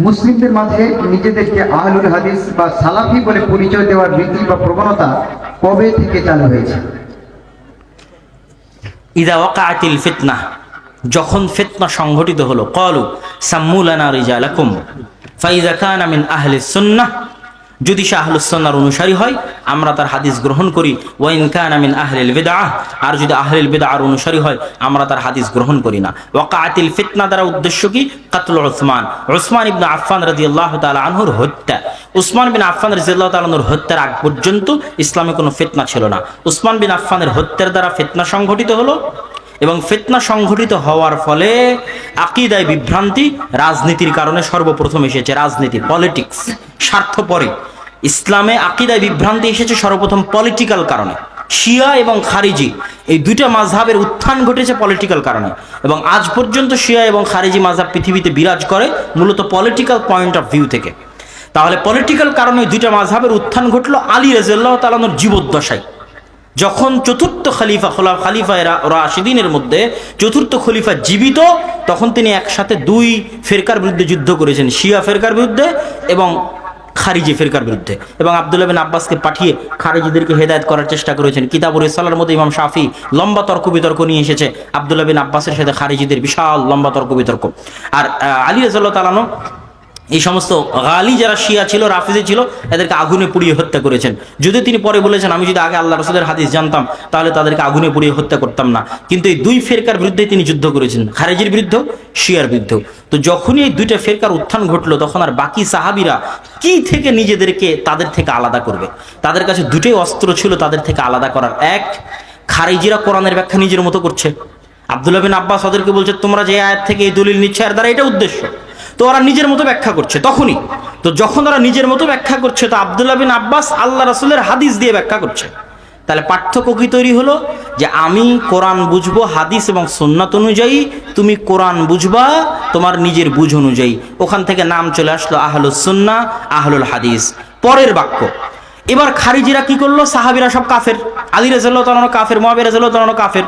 মুসলিমদের মাঝে নিজেদেরকে আহলুল হাদিস বা সালাফি বলে পরিচয় দেওয়ার রীতি বা প্রবণতা কবে থেকে চালু হয়েছে? ইদা ওয়াকাআতিল ফিতনাহ, যখন ফিতনা সংঘটিত হলো, ক্বালু সাম্মু লানা রিজালাকুম ফাইযা কানা মিন আহলিস সুন্নাহ, যদি সে আহলুস সুন্নাহর অনুসারী হয় আমরা তার হাদিস গ্রহণ করি, ওয়া ইন কানা মিন আহলিল বিদআহ, আর যদি আহলিল বিদআর অনুসারী হয় আমরা তার হাদিস গ্রহণ করি না। ওয়াকাআতিল ফিতনা দ্বারা উদ্দেশ্য কি? কাতল উসমান ইবনে আফফান রাদিয়াল্লাহু তাআলা আনহুর হত্যা। উসমান বিন আফফান রাদিয়াল্লাহু তাআলা আনহুর হত্যার আগ পর্যন্ত ইসলামে কোনো ফিতনা ছিল না। উসমান বিন আফফানের হত্যার দ্বারা ফিতনা সংঘটিত হলো, এবং ফিতনা সংঘটিত হওয়ার ফলে আকীদায় বিভ্রান্তি রাজনীতির কারণে সর্বপ্রথম এসেছে। রাজনীতি, পলিটিক্স, স্বার্থপরে ইসলামে আকীদায় বিভ্রান্তি এসেছে সর্বপ্রথম পলিটিক্যাল কারণে। শিয়া এবং খারিজি এই দুইটা মাযহাবের উত্থান ঘটেছে পলিটিক্যাল কারণে, এবং আজ পর্যন্ত শিয়া এবং খারিজি মাযহাব পৃথিবীতে বিরাজ করে মূলত পলিটিক্যাল পয়েন্ট অফ ভিউ থেকে। তাহলে পলিটিক্যাল কারণে দুইটা মাযহাবের উত্থান ঘটলো আলী রাদিয়াল্লাহু তাআলা আনহুর জীবদ্দশায়। যখন চতুর্থ খালিফা রাশিদিনের মধ্যে চতুর্থ খলিফা জীবিত, তখন তিনি একসাথে দুই ফেরকার বিরুদ্ধে যুদ্ধ করেছেন, শিয়া ফেরকার বিরুদ্ধে এবং খারিজি ফেরকার বিরুদ্ধে, এবং আব্দুল্লাহ বিন আব্বাসকে পাঠিয়ে খারিজিদেরকে হেদায়েত করার চেষ্টা করেছেন। কিতাবুর রিসালার মধ্যে ইমাম শাফি লম্বা তর্ক বিতর্ক নিয়ে এসেছে আব্দুল্লাহ বিন আব্বাসের সাথে খারিজিদের বিশাল লম্বা তর্ক বিতর্ক। আর আলী রাদিয়াল্লাহু তাআলা আনহু এই সমস্ত গালি যারা শিয়া ছিল, রাফিজি ছিল, এদেরকে আগুনে পুড়িয়ে হত্যা করেছেন। যদি তিনি পরে বলেছেন আমি যদি আগে আল্লাহ রাসূলের হাদিস জানতাম তাহলে তাদেরকে আগুনে পুড়িয়ে হত্যা করতাম না, কিন্তু এই দুই ফেরকার বিরুদ্ধে তিনি যুদ্ধ করেছেন, খারিজির বিরুদ্ধেও শিয়ার বিরুদ্ধেও। তো যখনই এই দুইটা ফেরকার উত্থান ঘটলো তখন আর বাকি সাহাবীরা কি থেকে নিজেদেরকে তাদের থেকে আলাদা করবে? তাদের কাছে দুটোই অস্ত্র ছিল তাদের থেকে আলাদা করার। এক, খারিজিরা কোরআনের ব্যাখ্যা নিজের মতো করছে। আব্দুল্লাহ বিন আব্বাস ওদেরকে বলছে তোমরা যে আয়াত থেকে এই দলিল নিচ্ছে এর দ্বারা এটা উদ্দেশ্য, তো ওরা নিজের মতো ব্যাখ্যা করছে। তখনই তো যখন ওরা নিজের মতো ব্যাখ্যা করছে, তো আব্দুল্লাহ বিন আব্বাস আল্লাহ রাসূলের হাদিস দিয়ে ব্যাখ্যা করছে। তাহলে পার্থক্য কি তৈরি হলো? যে আমি কোরআন বুঝবো হাদিস এবং সুন্নাত অনুযায়ী, তুমি কোরআন বুঝবা তোমার নিজের বুঝ অনুযায়ী। ওখান থেকে নাম চলে আসলো আহলুস সুন্নাহ, আহলুল হাদিস। পরের বাক্য, এবার খারিজিরা কি করলো? সাহাবীরা সব কাফের, আলী রাদিয়াল্লাহু তাআলা আনহু কাফের, মুআবিয়া রাদিয়াল্লাহু তাআলা আনহু কাফের।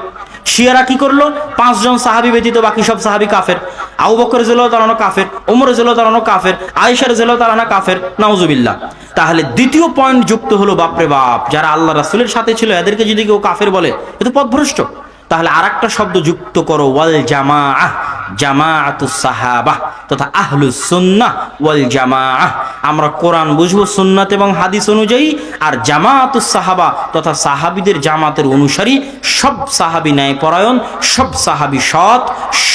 শিয়ারা কি করলো? 5 জন সাহাবী ব্যতীত বাকি সব সাহাবী কাফের। আবু বকর রাদিয়াল্লাহু তাআলা আনহু কাফের, ওমর রাদিয়াল্লাহু তাআলা আনহু কাফের, আয়েশা রাদিয়াল্লাহু তাআলা আনহা কাফের, নাউজুবিল্লাহ। তাহলে দ্বিতীয় পয়েন্ট যুক্ত হলো, বাপরে বাপ, যারা আল্লাহ রাসূলের সাথে ছিল এদেরকে যদি কেউ কাফের বলে এ তো পথভ্রষ্ট। তাহলে আরেকটা শব্দ যুক্ত করো, ওয়াল জামাআহ, জামাআতুস সাহাবাহ তথা আহলুস সুন্নাহ ওয়াল জামাআহ। আমরা কোরআন বুঝবো সুন্নাত এবং হাদিস অনুযায়ী, আর জামাআতুস সাহাবা তথা সাহাবীদের জামাতের অনুসারী। সব সাহাবী ন্যায়পরায়ণ, সব সাহাবী সৎ,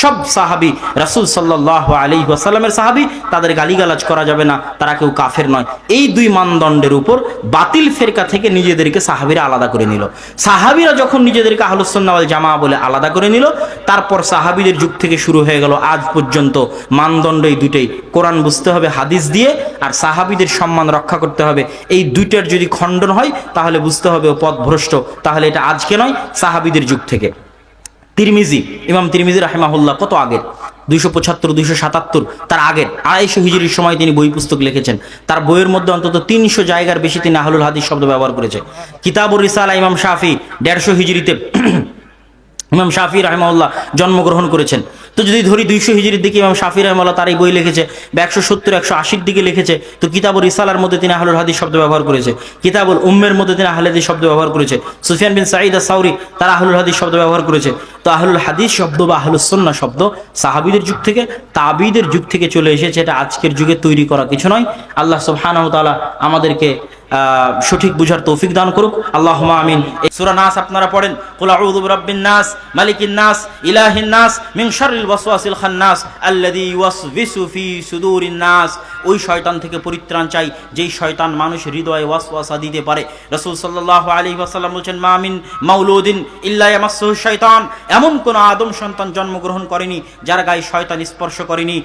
সব সাহাবী রাসূল সাল্লাল্লাহু আলাইহি ওয়াসাল্লামের সাহাবী, তাদের গালিগালাজ করা যাবে না, তারা কেউ কাফের নয়। এই দুই মানদণ্ডের উপর বাতিল ফেরকা থেকে নিজেদেরকে সাহাবীরা আলাদা করে নিল। সাহাবীরা যখন নিজেদেরকে আহলুস সুন্নাহ ওয়াল জামাআহ বলে আলাদা করে নিল, তারপর সাহাবীদের যুগ থেকে শুরু হয়ে গেল আজ পর্যন্ত মানদণ্ড এই দুটেই। কোরআন বুঝতে হবে হাদিস দিয়ে, আর সাহাবীদের সম্মান রক্ষা করতে হবে। এই দুইটার যদি খণ্ডন হয় তাহলে বুঝতে হবে ও পথভ্রষ্ট। তাহলে এটা আজকে নয়, সাহাবীদের যুগ থেকে। তিরমিজি, ইমাম তিরমিজি রাহিমাহুল্লাহ কত আগের, 275, 277, তার আগের 250 হিজরির সময় তিনি বই পুস্তক লিখেছেন। তার বইয়ের মধ্যে অন্তত 300 জায়গার বেশি তিনি আহলুল হাদিস শব্দ ব্যবহার করেছে। কিতাবুর রিসালা ইমাম শাফি 150 হিজরিতে ইমাম শাফি রাহিমাহুল্লাহ জন্মগ্রহণ করেছেন। তো যদি ধরি 200 হিজরির দিকে ইমাম শাফি রাহিমাহুল্লাহ তার এই বই লিখেছে, 170, 180 দিকে লিখেছে, তো কিতাবুর রিসালার মধ্যে তিনি আহলুল হাদিস শব্দ ব্যবহার করেছে। কিতাবুল উম্মের মধ্যে তিনি আহলুল হাদিস শব্দ ব্যবহার করেছে। সুফিয়ান বিন সাঈদ আস-সাউরি তারা আহলুল হাদিস শব্দ ব্যবহার করেছে। তো আহলুল হাদিস শব্দ বা আহলুস সুন্নাহ শব্দ সাহাবীদের যুগ থেকে, তাবিঈদের যুগ থেকে চলে এসেছে। এটা আজকের যুগে তৈরি করা কিছু নয়। আল্লাহ সুবহানাহু ওয়া তাআলা আমাদেরকে সঠিক বুঝার তৌফিক দান করুক, আল্লাহুম্মা আমিন। সূরা নাস আপনারা পড়েন, কুল আউযু বিরাব্বিন নাস, মালিকিন নাস, ইলাহিন নাস, মিন শাররিল ওয়াসওয়াসিল খান্নাস, আল্লাযী ইউওয়াসওয়িসু ফি সুদুরিন নাস। ওই শয়তান থেকে পরিত্রাণ চাই যেই শয়তান মানুষের হৃদয়ে ওয়াসওয়াসা দিতে পারে। রাসূল সাল্লাল্লাহু আলাইহি ওয়াসাল্লাম বলেছেন, মা মিন মাউলুদিন ইল্লা ইয়ামাসসুহু শাইতান। এমন কোন আদম সন্তান জন্মগ্রহণ করেনি যার গায়ে শয়তান স্পর্শ করেনি।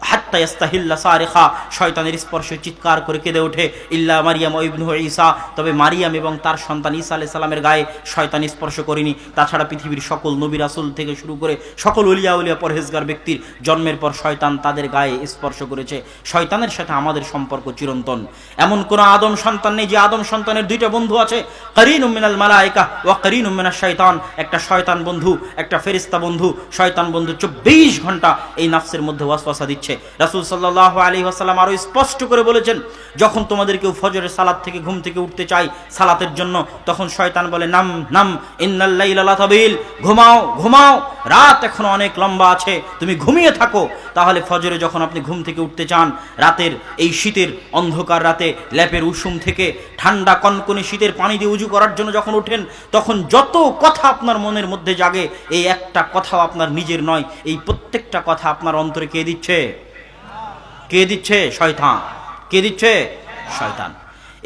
হাত্তা ইস্তাহিল্লা সারিখা, শয়তানের স্পর্শে চিৎকার করে কেঁদে ওঠে। ইল্লা মারিয়াম ও ইবনু ঈসা, তবে মারিয়াম এবং তার সন্তান ঈসা আলাইহিস সালামের গায়ে শয়তান স্পর্শ করেনি। তাছাড়া পৃথিবীর সকল নবী রাসূল থেকে শুরু করে সকল ওলিয়া পরহেজগার ব্যক্তির জন্মের পর শয়তান তাদের গায়ে স্পর্শ করেছে। শয়তানের সাথে আমাদের সম্পর্ক চিরন্তন। এমন কোন আদম সন্তান নেই যে আদম সন্তানের দুইটা বন্ধু আছে, কারিনুম মিনাল মালায়েকা ওয়া কারিনুম মিনাশ শাইতান। একটা শয়তান বন্ধু, একটা ফেরেশতা বন্ধু। শয়তান বন্ধু 24 ঘন্টা এই নফসের মধ্যে ওয়াসওয়াসা দিচ্ছে। রাসূল সাল্লাল্লাহু আলাইহি ওয়াসাল্লাম আরো স্পষ্ট করে বলেছেন, যখন তোমাদের কেউ ফজরের সালাত থেকে ঘুম থেকে উঠতে চায় সালাতের জন্য, তখন শয়তান বলে নাম নাম ইন্নাল লাইলা লাতাবিল, ঘুমাও ঘুমাও, রাত এখনো অনেক লম্বা আছে, তুমি ঘুমিয়ে থাকো। তাহলে ফজরে যখন আপনি ঘুম থেকে উঠতে চান, রাতের এই শীতের অন্ধকার রাতে ল্যাপের উষুম থেকে ঠান্ডা কনকনে শীতের পানি দিয়ে উজু করার জন্য যখন ওঠেন, তখন যত কথা আপনার মনের মধ্যে জাগে, এই একটা কথাও আপনার নিজের নয়, এই প্রত্যেকটা কথা আপনার অন্তরে কে দিচ্ছে? কে দিচ্ছে? শয়তান। কে দিচ্ছে? শয়তান।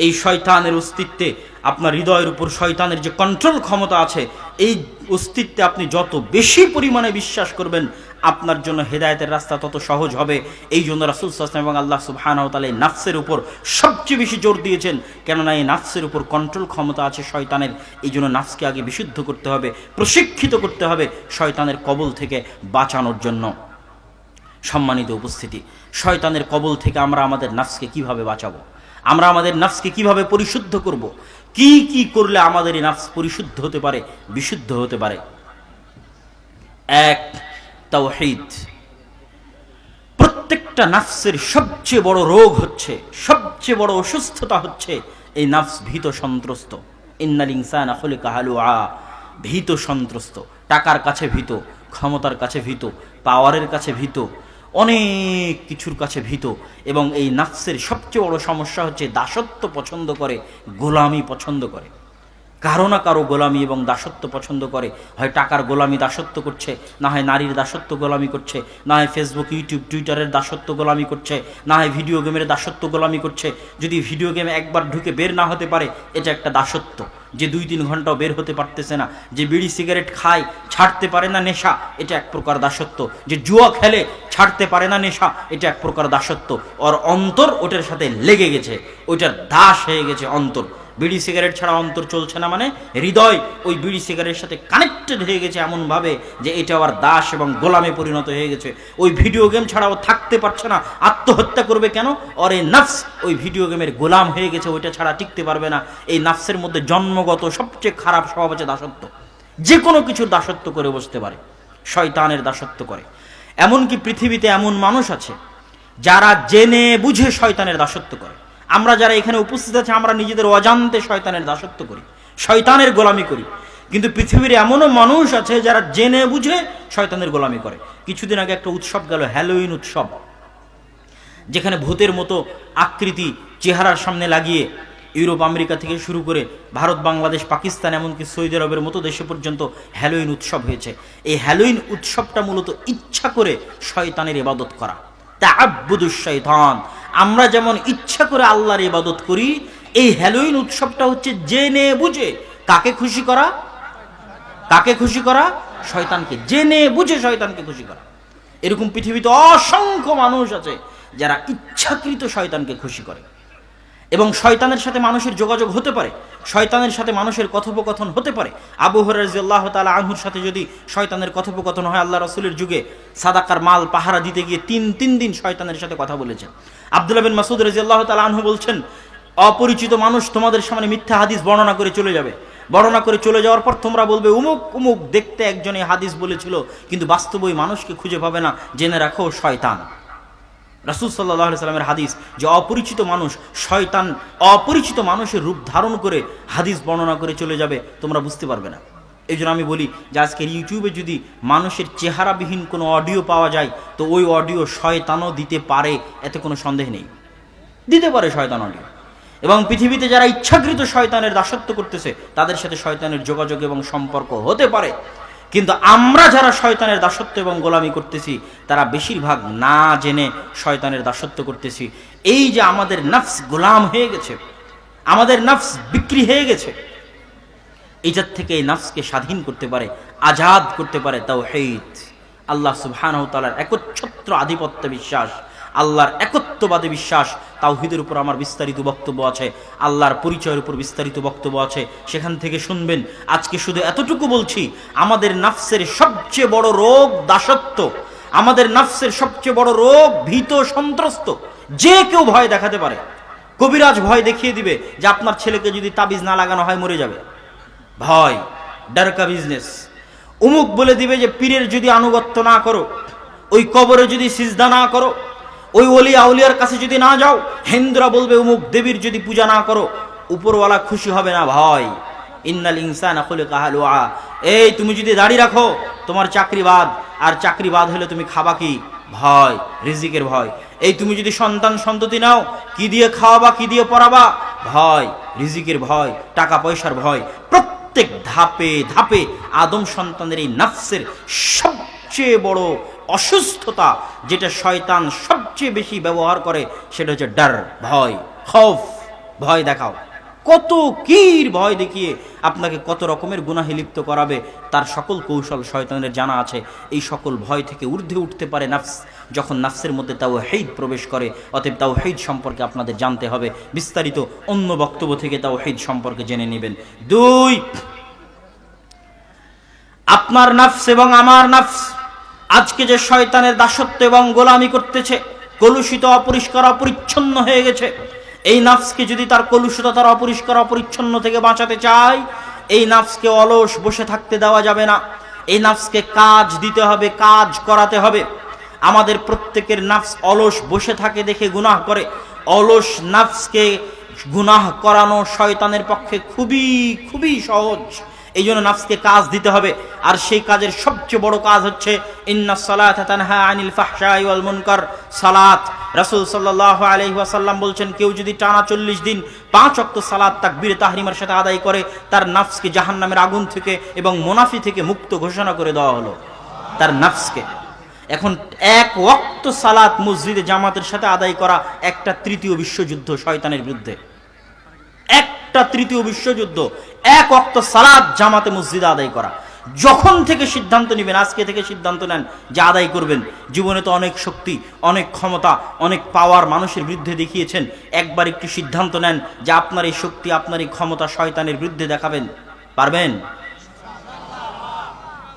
এই শয়তানের অস্তিত্বে, আপনার হৃদয়ের উপর শয়তানের যে কন্ট্রোল ক্ষমতা আছে, এই অস্তিত্বে আপনি যত বেশি পরিমাণে বিশ্বাস করবেন, আপনার জন্য হেদায়েতের রাস্তা তত সহজ হবে। এই জন্য রাসূল সাল্লাল্লাহু আলাইহি ওয়াসাল্লাম এবং আল্লাহ সুবহানাহু ওয়া তাআলা এই নাফসের উপর সবচেয়ে বেশি জোর দিয়েছেন, কেননা এই নাফসের উপর কন্ট্রোল ক্ষমতা আছে শয়তানের। এই জন্য নাফসকে আগে বিশুদ্ধ করতে হবে, প্রশিক্ষিত করতে হবে শয়তানের কবল থেকে বাঁচানোর জন্য। সম্মানিত উপস্থিতি, শয়তানের কবল থেকে আমরা আমাদের নাফসকে কিভাবে বাঁচাবো? আমরা আমাদের নাফসকে কিভাবে পরিশুদ্ধ করব? কি কি করলে আমাদের এই নাফস পরিশুদ্ধ হতে পারে, বিশুদ্ধ হতে পারে? এক, তাওহীদ। প্রত্যেকটা নাফসের সবচেয়ে বড় রোগ হচ্ছে, সবচেয়ে বড় অসুস্থতা হচ্ছে এই নাফস ভীত সন্ত্রস্ত। ইন্নাল ইনসানা খুলিকা হালুআ, ভীত সন্ত্রস্ত। টাকার কাছে ভীত, ক্ষমতার কাছে ভীত, পাওয়ারের কাছে ভীত, অনেক কিছুর কাছে ভীত। এবং এই নাফসের সবচেয়ে বড় সমস্যা হচ্ছে দাসত্ব পছন্দ করে, গোলামি পছন্দ করে। কারো না কারো গোলামি এবং দাসত্ব পছন্দ করে। হয় টাকার গোলামি দাসত্ব করছে, না হয় নারীর দাসত্ব গোলামি করছে, না হয় ফেসবুক ইউটিউব টুইটারের দাসত্ব গোলামি করছে, না হয় ভিডিও গেমের দাসত্ব গোলামি করছে। যদি ভিডিও গেমে একবার ঢুকে বের না হতে পারে, এটা একটা দাসত্ব। যে 2-3 ঘন্টাও বের হতে পারতেছে না, যে বিড়ি সিগারেট খায় ছাড়তে পারে না নেশা, এটা এক প্রকার দাসত্ব। যে জুয়া খেলে ছাড়তে পারে না নেশা, এটা এক প্রকার দাসত্ব। ওর অন্তর ওটার সাথে লেগে গেছে, ওইটার দাস হয়ে গেছে অন্তর। বিড়ি সিগারেট ছাড়া অন্তর চলছে না, মানে হৃদয় ওই বিড়ি সিগারেটের সাথে কানেক্টেড হয়ে গেছে এমনভাবে যে এটা আবার দাস এবং গোলামে পরিণত হয়ে গেছে। ওই ভিডিও গেম ছাড়াও থাকতে পারছে না, আত্মহত্যা করবে কেন? ওর এই নাফস ওই ভিডিও গেমের গোলাম হয়ে গেছে, ওইটা ছাড়া টিকতে পারবে না। এই নাফসের মধ্যে জন্মগত সবচেয়ে খারাপ স্বভাব হচ্ছে দাসত্ব। যে কোনো কিছুর দাসত্ব করে বসতে পারে, শয়তানের দাসত্ব করে। এমনকি পৃথিবীতে এমন মানুষ আছে যারা জেনে বুঝে শয়তানের দাসত্ব করে। আমরা যারা এখানে উপস্থিত আছি, আমরা নিজেদের অজান্তে শয়তানের দাসত্ব করি, শয়তানের গোলামি করি। কিন্তু পৃথিবীর এমনও মানুষ আছে যারা জেনে বুঝে শয়তানের গোলামি করে। কিছুদিন আগে একটা উৎসব গেল, হ্যালোইন উৎসব, যেখানে ভূতের মতো আকৃতি চেহারার সামনে লাগিয়ে ইউরোপ আমেরিকা থেকে শুরু করে ভারত, বাংলাদেশ, পাকিস্তান, এমনকি সৌদি আরবের মতো দেশে পর্যন্ত হ্যালোইন উৎসব হয়েছে। এই হ্যালোইন উৎসবটা মূলত ইচ্ছা করে শয়তানের ইবাদত করা, তাআব্বুদুশ শয়তান। আমরা যেমন ইচ্ছা করে আল্লাহর ইবাদত করি, এই হ্যালোইন উৎসবটা হচ্ছে জেনে বুঝে কাকে খুশি করা? কাকে খুশি করা? শয়তানকে। জেনে বুঝে শয়তানকে খুশি করা। এরকম পৃথিবীতে অসংখ্য মানুষ আছে যারা ইচ্ছাকৃত শয়তানকে খুশি করে। এবং শয়তানের সাথে মানুষের যোগাযোগ হতে পারে, শয়তানের সাথে মানুষের কথোপকথন হতে পারে। আবু হুরায়রা রাদিয়াল্লাহু তাআলা আনহুর সাথে যদি শয়তানের কথোপকথন হয়, আল্লাহ রাসূলের যুগে সাদাকার মাল পাহারা দিতে গিয়ে তিন দিন শয়তানের সাথে কথা বলেছেন। আব্দুল্লাহ বিন মাসউদ রাদিয়াল্লাহু তাআলা আনহু বলছেন, অপরিচিত মানুষ তোমাদের সামনে মিথ্যা হাদিস বর্ণনা করে চলে যাবে। বর্ণনা করে চলে যাওয়ার পর তোমরা বলবে উমুক উমুক দেখতে একজনে হাদিস বলেছিল, কিন্তু বাস্তবে ওই মানুষকে খুঁজে পাবে না। জেনে রাখো শয়তান। রাসূল সাল্লাল্লাহু আলাইহি সাল্লামের হাদিস যে অপরিচিত মানুষ, শয়তান অপরিচিত মানুষের রূপ ধারণ করে হাদিস বর্ণনা করে চলে যাবে, তোমরা বুঝতে পারবে না। এই জন্য আমি বলি যে আজকের ইউটিউবে যদি মানুষের চেহারাবিহীন কোনো অডিও পাওয়া যায়, তো ওই অডিও শয়তানও দিতে পারে, এতে কোনো সন্দেহ নেই, দিতে পারে শয়তান অডিও। এবং পৃথিবীতে যারা ইচ্ছাকৃত শয়তানের দাসত্ব করতেছে, তাদের সাথে শয়তানের যোগাযোগ এবং সম্পর্ক হতে পারে। কিন্তু আমরা যারা শয়তানের দাসত্ব এবং গোলামি করতেছি, তারা বেশিরভাগ না জেনে শয়তানের দাসত্ব করতেছি। এই যে আমাদের নফস গোলাম হয়ে গেছে, আমাদের নফস বিক্রি হয়ে গেছে, এইটার থেকে এই নফসকে স্বাধীন করতে পারে, আজাদ করতে পারে তাওহীদ। আল্লাহ সুবহানাহু ওয়া তাআলার একচ্ছত্র আধিপত্য বিশ্বাস, আল্লাহর একত্ববাদে বিশ্বাস। তাওহীদের উপর আমার বিস্তারিত বক্তব্য আছে, আল্লাহর পরিচয়ের উপর বিস্তারিত বক্তব্য আছে, সেখান থেকে শুনবেন। আজকে শুধু এতটুকু বলছি, আমাদের নফসের সবচেয়ে বড় রোগ দাসত্ব, আমাদের নফসের সবচেয়ে বড় রোগ ভীত সন্ত্রস্ত। যে কেউ ভয় দেখাতে পারে। কবিরাজ ভয় দেখিয়ে দিবে যে আপনার ছেলেকে যদি তাবিজ না লাগানো হয় মরে যাবে, ভয়, ডারকা বিজনেস। অমুক বলে দিবে যে পীরের যদি আনুগত্য না করো, ওই কবরে যদি সিজদা না করো, ওই ওলি আউলিয়ার কাছে যদি না যাও, হিন্দুরা বলবে অমুক দেবীর যদি পূজা না করো উপরওয়ালা খুশি হবে না। ভয়, ইন্নাল ইনসানা খুলিকা হালুআ। এই তুমি যদি দাড়ি রাখো তোমার চাকরিবাদ, আর চাকরিবাদ হলে তুমি খাবা কি? ভয়, রিজিকের ভয়। এই তুমি যদি সন্তান সন্ততি নাও, কি দিয়ে খাওয়াবা, কি দিয়ে পড়াবা? ভয়, রিজিকের ভয়, টাকা পয়সার ভয়। প্রত্যেক ধাপে ধাপে আদম সন্তানের এই নফসের সবচেয়ে বড় অসুস্থতা, যেটা শয়তান সবচেয়ে বেশি ব্যবহার করে, সেটা হচ্ছে ডর, ভয়, খৌফ। ভয় দেখাও, কত কির ভয় দেখিয়ে আপনাকে কত রকমের গুনাহে লিপ্ত করাবে, তার সকল কৌশল শয়তানের জানা আছে। এই সকল ভয় থেকে ঊর্ধ্বে উঠতে পারে নফস যখন নফসের মধ্যে তাওহীদ প্রবেশ করে। অতএব তাওহীদ সম্পর্কে আপনাদের জানতে হবে। বিস্তারিত অন্য বক্তব্য থেকে তাওহীদ সম্পর্কে জেনে নেবেন। 2, আপনার নফস এবং আমার নফস আজকে যে শয়তানের দাসত্ব এবং গোলামি করতেছে, কলুষিত, অপরিষ্কার, অপরিচ্ছন্ন হয়ে গেছে। এই নফসকে যদি তার কলুষিত, তার অপরিষ্কার, অপরিচ্ছন্ন থেকে বাঁচাতে চাই, এই নফসকে অলস বসে থাকতে দেওয়া যাবে না। এই নফসকে কাজ দিতে হবে, কাজ করাতে হবে। আমাদের প্রত্যেকের নফস অলস বসে থাকে দেখে গুনাহ করে। অলস নফসকে গুনাহ করানো শয়তানের পক্ষে খুবই খুবই সহজ। এই জন্য নফসকে কাজ দিতে হবে। আর সেই কাজের সবচেয়ে বড় কাজ হচ্ছে ইন্নাস সালাতা তানহা আনিল ফাহশাই ওয়াল মুনকার। সালাত, রাসূল সাল্লাল্লাহু আলাইহি ওয়াসাল্লাম বলছেন, কেউ যদি টানা 40 দিন 5 ওয়াক্ত সালাত তাকবীরে তাহরিমার সাথে আদায় করে, তার নফসকে জাহান্নামের আগুন থেকে এবং মুনাফি থেকে মুক্ত ঘোষণা করে দেওয়া হলো। তার নফসকে এখন 1 ওয়াক্ত সালাত মসজিদে জামাতের সাথে আদায় করা একটা তৃতীয় বিশ্বযুদ্ধ শয়তানের বিরুদ্ধে। একটা তৃতীয় বিশ্বযুদ্ধ, 1 ওয়াক্ত সালাত জামাতে মসজিদে আদায় করা। যখন থেকে সিদ্ধান্ত নেবেন, আজকে থেকে সিদ্ধান্ত নেন যে আদায় করবেন। জীবনে তো অনেক শক্তি, অনেক ক্ষমতা, অনেক পাওয়ার মানুষের বিরুদ্ধে দেখিয়েছেন। একবার একটু সিদ্ধান্ত নেন যে আপনার এই শক্তি, আপনার এই ক্ষমতা শয়তানের বিরুদ্ধে দেখাবেন। পারবেন?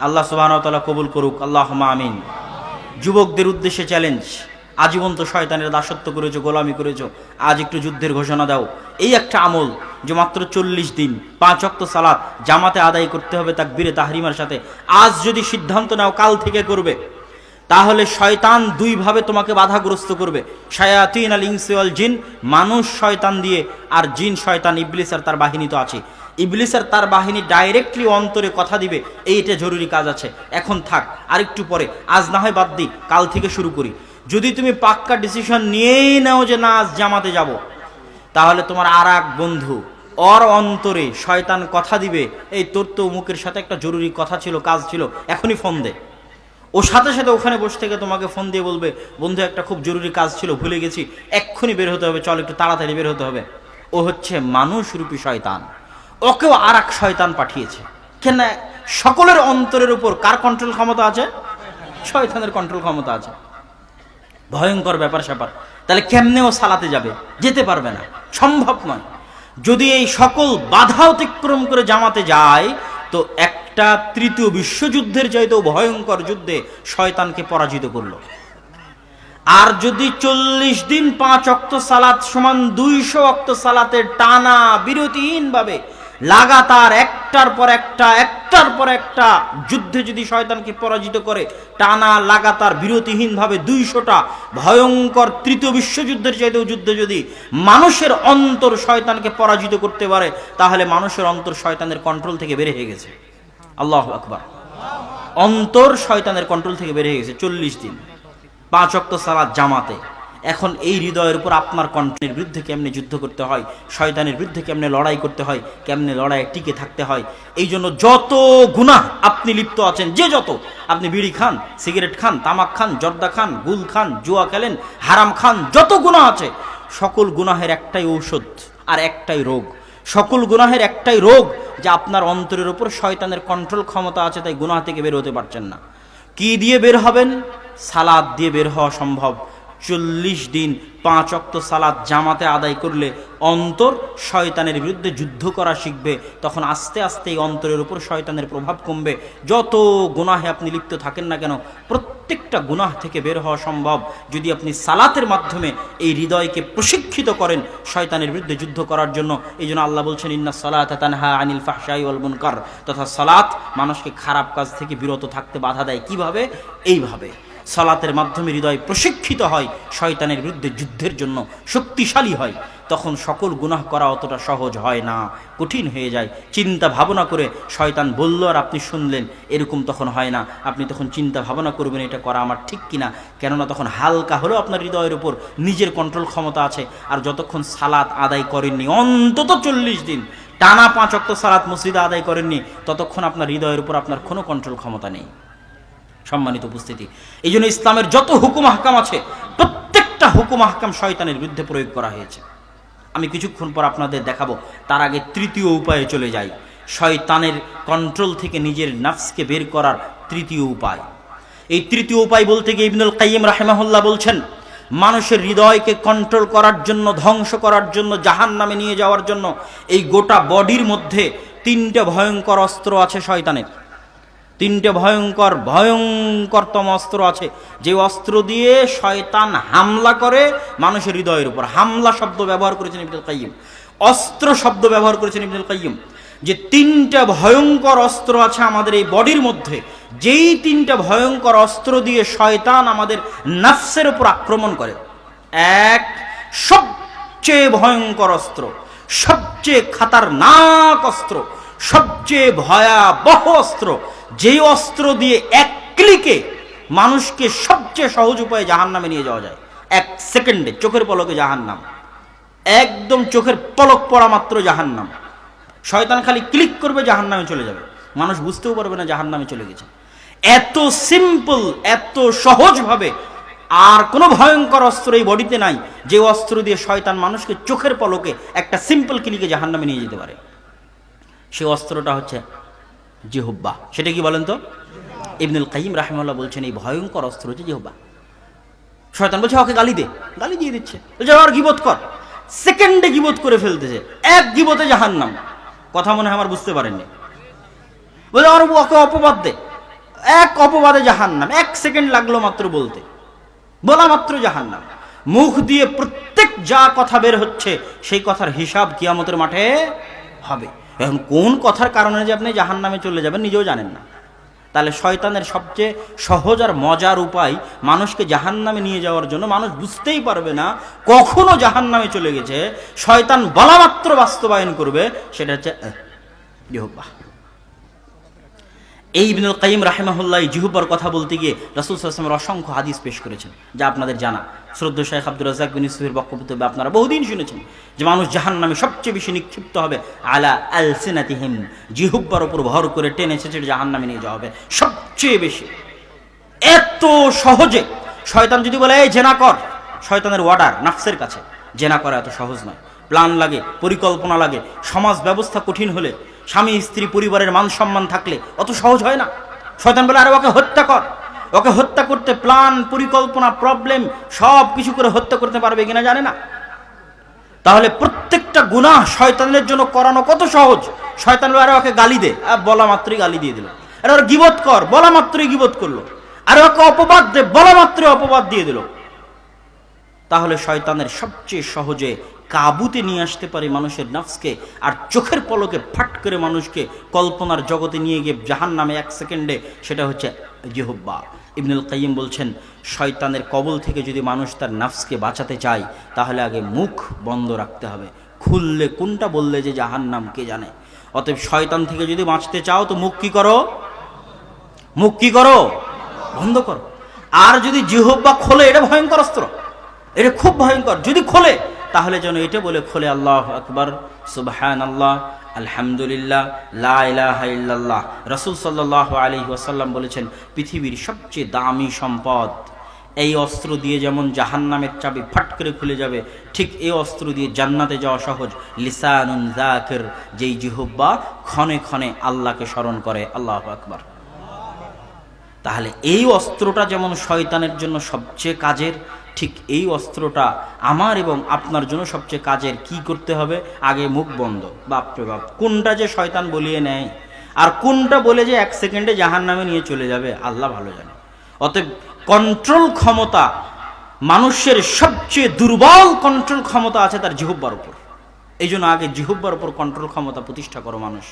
আল্লাহ সুবহানাহু ওয়া তাআলা কবুল করুক, আল্লাহুম্মা আমিন। যুবকদের উদ্দেশ্যে চ্যালেঞ্জ, আজীবন তো শয়তানের দাসত্ব করেছো, গোলামি করেছো, আজ একটু যুদ্ধের ঘোষণা দাও। এই একটা আমল যে মাত্র 40 দিন 5 ওয়াক্ত সালাত জামাতে আদায় করতে হবে তাকবীরে তাহরিমার সাথে। আজ যদি সিদ্ধান্ত নাও কাল থেকে করবে, তাহলে শয়তান 2 ভাবে তোমাকে বাধাগ্রস্ত করবে। শায়াতিন আল ইনসি ওয়াল জিন, মানুষ শয়তান দিয়ে, আর জিন শয়তান ইবলিস আর তার বাহিনী তো আছে। ইবলিস আর তার বাহিনী ডাইরেক্টলি অন্তরে কথা দিবে, এইটা জরুরি কাজ আছে, এখন থাক, আর একটু পরে, আজ না হয় বাদ দিই, কাল থেকে শুরু করি। যদি তুমি পাক্কা ডিসিশন নিয়েই নাও যে না আজ জামাতে যাব, তাহলে তোমার আর এক বন্ধু ওর অন্তরে শয়তান কথা দিবে, এই তোর তো অমুকের সাথে একটা জরুরি কথা ছিল, কাজ ছিল, এখনই ফোন দে। ও সাথে সাথে ওখানে বসে থেকে তোমাকে ফোন দিয়ে বলবে, বন্ধু একটা খুব জরুরি কাজ ছিল, ভুলে গেছি, এক্ষুনি বের হতে হবে, চল একটু তাড়াতাড়ি বের হতে হবে। ও হচ্ছে মানুষরূপী শয়তান। ওকেও আর এক শয়তান পাঠিয়েছে। কেন? সকলের অন্তরের উপর কার কন্ট্রোল ক্ষমতা আছে? শয়তানের কন্ট্রোল ক্ষমতা আছে। ভয়ঙ্কর ব্যাপার স্যাপার। তাহলে কেমনে ও সালাতে যাবে? যেতে পারবে না, সম্ভব নয়। যদি এই সকল বাধা অতিক্রম করে জামাতে যায়, তো একটা তৃতীয় বিশ্বযুদ্ধের চাইতেও ভয়ঙ্কর যুদ্ধে শয়তানকে পরাজিত করলো। আর যদি 40 দিন 5 ওয়াক্ত সালাত সমান 200 ওয়াক্ত সালাতের টানা বিরতিহীন ভাবে লাগাতার একটার পর একটা যুদ্ধে যদি শয়তানকে পরাজিত করে, টানা লাগাতার বিরতিহীন ভাবে 200টা ভয়ঙ্কর তৃতীয় বিশ্বযুদ্ধের চাইতেও যুদ্ধে যদি মানুষের অন্তর শয়তানকে পরাজিত করতে পারে, তাহলে মানুষের অন্তর শয়তানের কন্ট্রোল থেকে বের হয়ে গেছে। আল্লাহু আকবার। অন্তর শয়তানের কন্ট্রোল থেকে বের হয়ে গেছে 40 দিন 5 ওয়াক্ত সালাত জামাতে। এখন এই হৃদয়ের উপর আপনার কণ্ঠের বিরুদ্ধে কেমনে যুদ্ধ করতে হয়, শয়তানের বিরুদ্ধে কেমনে লড়াই করতে হয়, কেমনে লড়াইয়ে টিকে থাকতে হয়। এই জন্য যত গুনাহ আপনি লিপ্ত আছেন, যে যত আপনি বিড়ি খান, সিগারেট খান, তামাক খান, জর্দা খান, গুল খান, জুয়া খেলেন, হারাম খান, যত গুনাহ আছে, সকল গুনাহের একটাই ঔষধ আর একটাই রোগ। সকল গুনাহের একটাই রোগ যে আপনার অন্তরের উপর শয়তানের কন্ট্রোল ক্ষমতা আছে, তাই গুনাহ থেকে বের হতে পারছেন না। কি দিয়ে বের হবেন? সালাত দিয়ে বের হওয়া সম্ভব। 40 দিন 5 ওয়াক্ত সালাত জামাতে আদায় করলে অন্তর শয়তানের বিরুদ্ধে যুদ্ধ করা শিখবে। তখন আস্তে আস্তে এই অন্তরের উপর শয়তানের প্রভাব কমবে। যত গুনাহে আপনি লিপ্ত থাকেন না কেন, প্রত্যেকটা গুনাহ থেকে বের হওয়া সম্ভব যদি আপনি সালাতের মাধ্যমে এই হৃদয়কে প্রশিক্ষিত করেন শয়তানের বিরুদ্ধে যুদ্ধ করার জন্য। এই জন্য আল্লাহ বলছেন, ইন্নাস সালাতা তানহা আনিল ফাহশাই ওয়াল মুনকার, তথা সালাত মানুষকে খারাপ কাজ থেকে বিরত থাকতে বাধা দেয়। কিভাবে? এইভাবে সালাতের মাধ্যমে হৃদয় প্রশিক্ষিত হয়, শয়তানের বিরুদ্ধে যুদ্ধের জন্য শক্তিশালী হয়, তখন সকল গুনাহ করা অতটা সহজ হয় না, কঠিন হয়ে যায়। চিন্তা ভাবনা করে শয়তান বলল আর আপনি শুনলেন, এরকম তখন হয় না। আপনি তখন চিন্তা ভাবনা করবেন এটা করা আমার ঠিক কিনা, কেননা তখন হালকা হলেও আপনার হৃদয়ের উপর নিজের কন্ট্রোল ক্ষমতা আছে। আর যতক্ষণ সালাত আদায় করেননি, অন্তত 40 দিন টানা 5 ওয়াক্ত সালাত মসজিদে আদায় করেননি, ততক্ষণ আপনার হৃদয়ের উপর আপনার কোনো কন্ট্রোল ক্ষমতা নেই। সম্মানিত উপস্থিতি, এই জন্য ইসলামের যত হুকুম আহকাম আছে, প্রত্যেকটা হুকুম আহকাম শয়তানের বিরুদ্ধে প্রয়োগ করা হয়েছে। আমি কিছুক্ষণ পর আপনাদের দেখাবো। তার আগে তৃতীয় উপায়ে চলে যাই, শয়তানের কন্ট্রোল থেকে নিজের নফসকে বের করার তৃতীয় উপায়। এই তৃতীয় উপায় বলতে গিয়ে ইবনুল কাইয়িম রাহিমাহুল্লাহ বলছেন, মানুষের হৃদয়কে কন্ট্রোল করার জন্য, ধ্বংস করার জন্য, জাহান্নামে নিয়ে যাওয়ার জন্য এই গোটা বডির মধ্যে 3টে ভয়ঙ্কর অস্ত্র আছে শয়তানের। 3টে ভয়ঙ্করতম অস্ত্র আছে, যে অস্ত্র দিয়ে শয়তান হামলা করে মানুষের হৃদয়ের উপর। হামলা শব্দ ব্যবহার করেছেন ইবনুল কাইয়িম, অস্ত্র শব্দ ব্যবহার করেছেন ইবনুল কাইয়িম। যে 3টা ভয়ঙ্কর অস্ত্র আছে আমাদের এই বডির মধ্যে, যেই 3টা ভয়ঙ্কর অস্ত্র দিয়ে শয়তান আমাদের নফসের উপর আক্রমণ করে। এক, সবচেয়ে ভয়ঙ্কর অস্ত্র, সবচেয়ে খাতারনাক অস্ত্র, সবচেয়ে ভয়াবহ অস্ত্র, যেই অস্ত্র দিয়ে এক ক্লিকে মানুষকে সবচেয়ে সহজ উপায়ে জাহান্নামে নিয়ে যাওয়া যায়। 1 সেকেন্ডে, চোখের পলকে জাহান্নাম, একদম চোখের পলক পড়া মাত্র জাহান্নাম। শয়তান খালি ক্লিক করবে, জাহান্নামে চলে যাবে, মানুষ বুঝতেও পারবে না জাহান্নামে চলে গেছে। এত সিম্পল, এত সহজভাবে আর কোনো ভয়ঙ্কর অস্ত্র এই বডিতে নাই, যে অস্ত্র দিয়ে শয়তান মানুষকে চোখের পলকে একটা সিম্পল ক্লিকে জাহান্নামে নিয়ে যেতে পারে। সেই অস্ত্রটা হচ্ছে জিহ্বা। সেটা কি বলেন তো? ইবনুল কাইয়িম রাহিমাহুল্লাহ বলছেন, এই ভয়ঙ্কর অস্ত্র হচ্ছে জিহ্বা। শয়তান বলছে ওকে গালি দে, গালি দিয়ে দিচ্ছে, বলছে আর গীবত কর, সেকেন্ডে গীবত করে ফেলতেছে, এক গীবতে জাহান্নাম। কথা মনে হয় আমার বুঝতে পারেননি। বলে আর ওকে অপবাদ দে, এক অপবাদে জাহান্নাম। 1 সেকেন্ড লাগলো মাত্র বলতে, বলা মাত্র জাহান্নাম। মুখ দিয়ে প্রত্যেক যা কথা বের হচ্ছে সেই কথার হিসাব কিয়ামতের মাঠে হবে। এখন কোন কথার কারণে যে আপনি জাহান্নামে চলে যাবেন নিজেও জানেন না। তাহলে শয়তানের সবচেয়ে সহজ আর মজার উপায় মানুষকে জাহান্নামে নিয়ে যাওয়ার জন্য, মানুষ বুঝতেই পারবে না কখনো জাহান্নামে চলে গেছে, শয়তান বলা মাত্র বাস্তবায়ন করবে, সেটা হচ্ছে জিহ্বা। এই ইবনুল কাইয়িম রাহিমাহুল্লাহ জিহ্বার কথা বলতে গিয়ে রাসূল সাল্লাল্লাহু আলাইহি ওয়াসাল্লাম অসংখ্য হাদিস পেশ করেছেন, যা আপনাদের জানা। শ্রদ্ধেয় শাইখ আব্দুর রাজ্জাক বিন ইউসুফের বক্তব্য আপনারা বহুদিন শুনেছেন যে মানুষ জাহান্নামে সবচেয়ে বেশি নিক্ষিপ্ত হবে আলা আলসিনাতিহিম, জিহ্বার উপর ভর করে টেনে ছেঁচে জাহান্নামে নিয়ে যাওয়া হবে সবচেয়ে বেশি। এত সহজে শয়তান যদি বলে এই জেনা কর, শয়তানের অর্ডার নফসের কাছে, জেনা করা এত সহজ নয়। প্ল্যান লাগে, পরিকল্পনা লাগে, সমাজ ব্যবস্থা কঠিন হলে, স্বামী স্ত্রী পরিবারের মান সম্মান থাকলে অত সহজ হয় না। শয়তান বলে আরে ওকে হত্যা কর, ওকে হত্যা করতে প্ল্যান, পরিকল্পনা, প্রবলেম সব কিছু করে হত্যা করতে পারবে কিনা জানে না। তাহলে প্রত্যেকটা গুনাহ শয়তানের জন্য করানো কত সহজ। শয়তান বলে আরে ওকে গালি দে, বলা মাত্রই গালি দিয়ে দিল। আরে ওর গীবত কর, বলা মাত্রই গীবত করলো। আরে ওকে অপবাদ দে, বলা মাত্রই অপবাদ দিয়ে দিল। তাহলে শয়তানের সবচেয়ে সহজে কাবুতে নিয়ে আসতে পারে মানুষের নফসকে, আর চোখের পলকে ফাট করে মানুষকে কল্পনার জগতে নিয়ে গিয়ে জাহান্নামে 1 সেকেন্ডে, সেটা হচ্ছে জিহ্বা। ইবনুল কাইয়িম বলছেন, শয়তানের কবল থেকে যদি মানুষ তার নফসকে বাঁচাতে চায়, তাহলে আগে মুখ বন্ধ রাখতে হবে। খুললে কোনটা বললে যে জাহান্নাম কে জানে। অতএব শয়তান থেকে যদি বাঁচতে চাও তো মুখ কি করো? মুখ কি করো? বন্ধ করো। আর যদি জিহ্বা খোলে, এটা ভয়ঙ্কর অস্ত্র, এটা খুব ভয়ঙ্কর। যদি খোলে তাহলে যেন এটা বলে খোলে আল্লাহু আকবার, সুবহানাল্লাহ, আলহামদুলিল্লাহ, লা ইলাহা ইল্লাল্লাহ। রাসূল সাল্লাল্লাহু আলাইহি ওয়াসাল্লাম বলেছেন, পৃথিবীর সবচেয়ে দামি সম্পদ, এই অস্ত্র দিয়ে যেমন জাহান্নামের চাবি ফাট করে খুলে যাবে, ঠিক এই অস্ত্র দিয়ে জান্নাতে যাওয়া সহজ। লিসানুন যাকির, যেই জিহ্বা ক্ষণে ক্ষণে আল্লাহকে স্মরণ করে। আল্লাহু আকবার। তাহলে এই অস্ত্রটা যেমন শয়তানের জন্য সবচেয়ে কাজের, ঠিক এই অস্ত্রটা আমার এবং আপনার জন্য সবচেয়ে কাজের। কি করতে হবে? আগে মুখ বন্ধ। বাপরে বাপ, কোনটা যে শয়তান বলিয়ে নেয় আর কোনটা বলে যে 1 সেকেন্ডে জাহান্নামে নিয়ে চলে যাবে আল্লাহ ভালো জানে। অতএব কন্ট্রোল ক্ষমতা, মানুষের সবচেয়ে দুর্বল কন্ট্রোল ক্ষমতা আছে তার জিহ্বার উপর। এই জন্য আগে জিহ্বার উপর কন্ট্রোল ক্ষমতা প্রতিষ্ঠা করো মানুষ।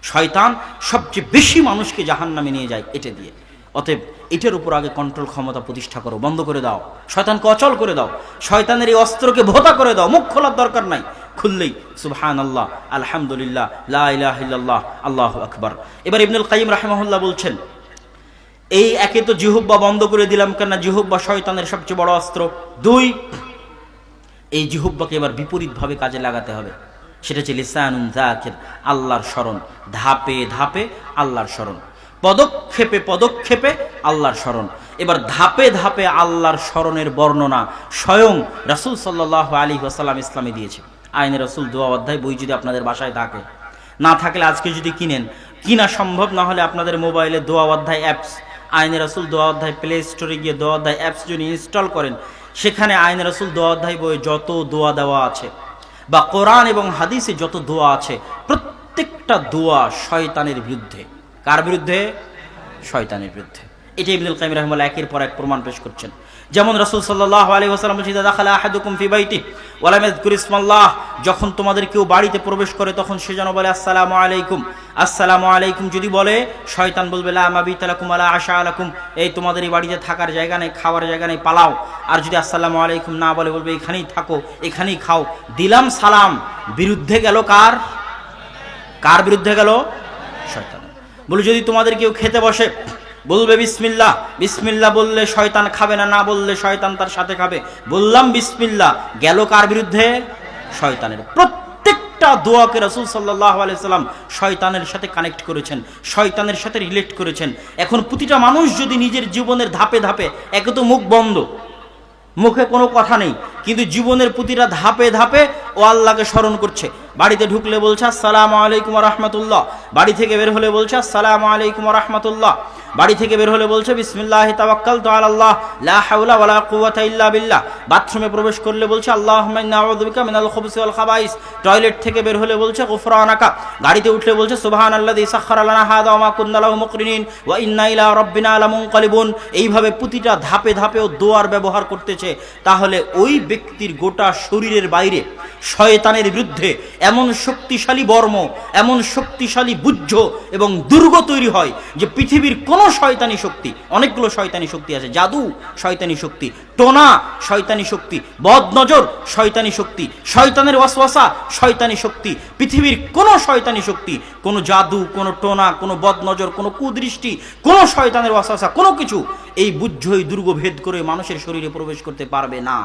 শয়তান সবচেয়ে বেশি মানুষকে জাহান্নামে নিয়ে যায় এটা দিয়ে। অতএব এটার উপর আগে কন্ট্রোল ক্ষমতা প্রতিষ্ঠা করো, বন্ধ করে দাও, শয়তানকে অচল করে দাও, শয়তানের এই অস্ত্রকে ভোতা করে দাও। মুখ খোলার দরকার নাই, খুললেই সুবহানাল্লাহ, আলহামদুলিল্লাহ, লা ইলাহা ইল্লাল্লাহ, আল্লাহু আকবার। এবার ইবনুল কাইয়িম রাহিমাহুল্লাহ বলছেন, এই একে তো জিহ্বা বন্ধ করে দিলাম, কেন জিহ্বা শয়তানের সবচেয়ে বড় অস্ত্র। দুই, এই জিহ্বাকে এবার বিপরীতভাবে কাজে লাগাতে হবে, সেটা হচ্ছে লিসানুন যাকির, আল্লাহর স্মরণ, ধাপে ধাপে আল্লাহর স্মরণ, পদক্ষেপে পদক্ষেপে আল্লাহর স্মরণ। এবার ধাপে ধাপে আল্লাহর স্মরণের বর্ণনা স্বয়ং রাসূল সাল্লাল্লাহু আলাইহি ওয়াসাল্লাম ইসলামে দিয়েছে। আইনে রাসূল দোয়া অধ্যায় বই যদি আপনাদের বাসায় থাকে, না থাকলে আজকে যদি কিনেন, কিনা সম্ভব না হলে আপনাদের মোবাইলে দোয়া অধ্যায় অ্যাপস, আইনে রাসূল দোয়া অধ্যায় প্লে স্টোরে গিয়ে দোয়া অধ্যায় অ্যাপস যদি ইনস্টল করেন, সেখানে আইনে রাসূল দোয়া অধ্যায় বইয়ে যত দোয়া দেওয়া আছে বা কোরআন এবং হাদিসে যত দোয়া আছে, প্রত্যেকটা দোয়া শয়তানের বিরুদ্ধে। কার বিরুদ্ধে? শয়তানের বিরুদ্ধে। এটা ইবনুল কাইয়িম রাহিমাহুল্লাহ একের পর এক প্রমাণ পেশ করছেন। যেমন রাসূল সাল্লাল্লাহু আলাইহি ওয়াসাল্লাম বলেছেন, ইযা দাখালা আহাদুকুম ফি বাইতিহি ওয়া লাম ইয়াযকুর ইসমাল্লাহ, যখন তোমাদের কেউ বাড়িতে প্রবেশ করে তখন সে যেন বলে আসসালামু আলাইকুম। আসসালামু আলাইকুম যদি বলে, শয়তান বলবে লা মাবিতা লাকুম ওয়া লা আশা লাকুম, এই তোমাদের এই বাড়িতে থাকার জায়গা নেই, খাওয়ার জায়গা নেই, পালাও। আর যদি আসসালামু আলাইকুম না বলে, বলবে এখানেই থাকো, এখানেই খাও। দিলাম সালাম, বিরুদ্ধে গেল কার? কার বিরুদ্ধে গেল? শয়তান। বলে যদি তোমাদের কেউ খেতে বসে, বলবে বিসমিল্লাহ, বিসমিল্লাহ বললে শয়তান খাবে না, না বললে শয়তান তার সাথে খাবে। বললাম বিসমিল্লাহ, গেল কার বিরুদ্ধে? শয়তানের। প্রত্যেকটা দোয়াকে রাসূল সাল্লাল্লাহু আলাইহি সাল্লাম শয়তানের সাথে কানেক্ট করেছেন, শয়তানের সাথে রিলেট করেছেন। এখন প্রতিটা মানুষ যদি নিজের জীবনের ধাপে ধাপে, একে তো মুখ বন্ধ, মুখে কোনো কথা নেই, কিন্তু জীবনের প্রতিটা ধাপে ধাপে ও আল্লাহকে স্মরণ করছে। বাড়িতে ঢুকলে বলছে আসসালামু আলাইকুম ওয়া রাহমাতুল্লাহ, বাড়ি থেকে বের হলে বলছে আসসালামু আলাইকুম ওয়া রাহমাতুল্লাহ, বাড়ি থেকে বের হলে বলছে বিসমিল্লাহি তাওয়াক্কালতু আলাল্লাহ লা হাওলা ওয়ালা কুওয়াতা ইল্লা বিল্লাহ, বাথরুমে প্রবেশ করলে বলছে আল্লাহুম্মা ইন্না আউযু বিকা মিনাল খুবুসি ওয়াল খাবাইস, টয়লেট থেকে বের হলে বলছে গুফরানাকা, গাড়িতে উঠলে বলছে সুবহানাল্লাযী সাখখারা লানা হাযা ওয়া মা কুন্না লাহু মুকরিনিন ওয়া ইন্না ইলা রাব্বিনা লামুনকালিবুন। এইভাবে প্রতিটা ধাপে ধাপেও দোয়ার ব্যবহার করতেছে। তাহলে ওই ব্যক্তির গোটা শরীরের বাইরে শয়তানের বিরুদ্ধে এমন শক্তিশালী বর্ম, এমন শক্তিশালী বুজ্জ এবং দুর্গ তৈরি হয় যে পৃথিবীর কোনো শয়তানি শক্তি, অনেকগুলো শয়তানি শক্তি আছে, জাদু শয়তানি শক্তি, টোনা শয়তানি শক্তি, বদনজর শয়তানি শক্তি, শয়তানের ওয়াসওয়াসা শয়তানি শক্তি, পৃথিবীর কোনো শয়তানি শক্তি, কোনো জাদু, কোনো টোনা, কোনো বদনজর, কোনো কুদৃষ্টি, কোনো শয়তানের ওয়াসওয়াসা, কোনো কিছু এই বুজ্জই দুর্গ ভেদ করে মানুষের শরীরে প্রবেশ করতে পারবে না।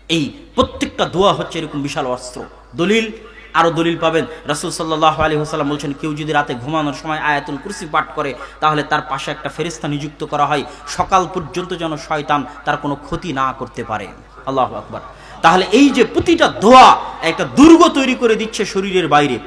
এই প্রত্যেকটা দোয়া হচ্ছে এরকম বিশাল অস্ত্র। দলিল, আরো দলিল পাবেন। রাসূল সাল্লাল্লাহু আলাইহি ওয়াসাল্লাম বলছেন, কেউ যদি রাতে ঘুমানোর সময় আয়াতুল কুরসি পাঠ করে, তাহলে তার পাশে একটা ফেরেশতা নিযুক্ত করা হয়, সকাল পর্যন্ত যেন শয়তান তার কোনো ক্ষতি না করতে পারে। আল্লাহু আকবার। তাহলে এই যে প্রতিটা দোয়া একটা দুর্গ তৈরি করে দিচ্ছে শরীরের বাইরে।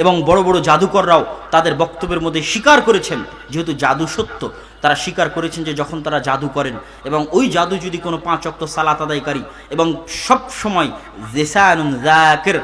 এবং বড় বড় জাদুকররাও তাদের বক্তব্যের মধ্যে স্বীকার করেছেন, যেহেতু জাদু সত্য, তারা স্বীকার করেছেন যে যখন তারা জাদু করেন এবং ওই জাদু যদি কোনো 5 ওয়াক্ত সালাত আদায়কারী এবং সব সময় লিসানুন যাকির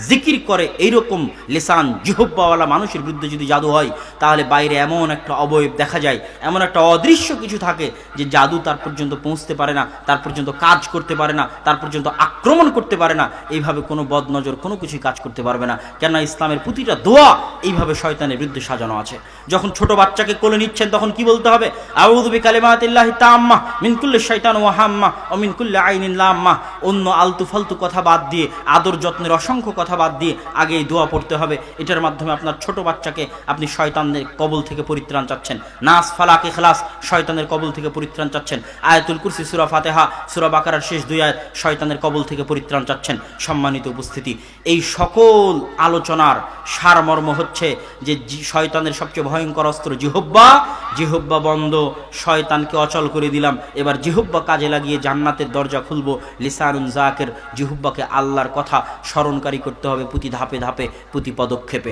জিকির করে, এইরকম লিসান জিহ্বাওয়ালা মানুষের বিরুদ্ধে যদি জাদু হয়, তাহলে বাইরে এমন একটা অবয়ব দেখা যায়, এমন একটা অদৃশ্য কিছু থাকে যে জাদু তার পর্যন্ত পৌঁছতে পারে না, তার পর্যন্ত কাজ করতে পারে না, তার পর্যন্ত আক্রমণ করতে পারে না। এইভাবে কোনো বদনজর কোনো কিছুই কাজ করতে পারবে না। কেন? ইসলামের প্রতিটা দোয়া এইভাবে শয়তানের বিরুদ্ধে সাজানো আছে। যখন ছোট বাচ্চাকে কোলে নিচ্ছেন তখন কি বলতে হবে? আউযু বিকালিমাতিল্লাহি তাম্মা মিন কুল্লি শাইতান ওয়া হাম্মা ওয়া মিন কুল্লি আইনিন লাম্মা। অন্য আলতু ফালতু কথা বাদ দিয়ে, আদর যত্নের অসংখ্য কথা বাদ দিয়ে আগে এই দোয়া পড়তে হবে। এটার মাধ্যমে আপনার ছোট বাচ্চাকে আপনি শয়তানের কবল থেকে পরিত্রাণ চাচ্ছেন। নাস, ফালাক, ইখলাস শয়তানের কবল থেকে পরিত্রাণ চাচ্ছেন। আয়াতুল কুরসি, সূরা ফাতিহা, সূরা বাকারার শেষ 2 আয়াত শয়তানের কবল থেকে পরিত্রাণ চাচ্ছেন। সম্মানিত উপস্থিতি, এই সকল আলোচনার সারমর্ম হচ্ছে যে শয়তানের সবচেয়ে ভয়ঙ্কর অস্ত্র জিহ্বা। জিহ্বা বন্ধ, শয়তানকে অচল করে দিলাম। এবার জিহ্বা কাজে লাগিয়ে জান্নাতের দরজা খুলবো। লিসানুন যাকির, জিহ্বাকে আল্লাহর কথা স্মরণকারী করতে হবে প্রতি ধাপে ধাপে, প্রতি পদক্ষেপে।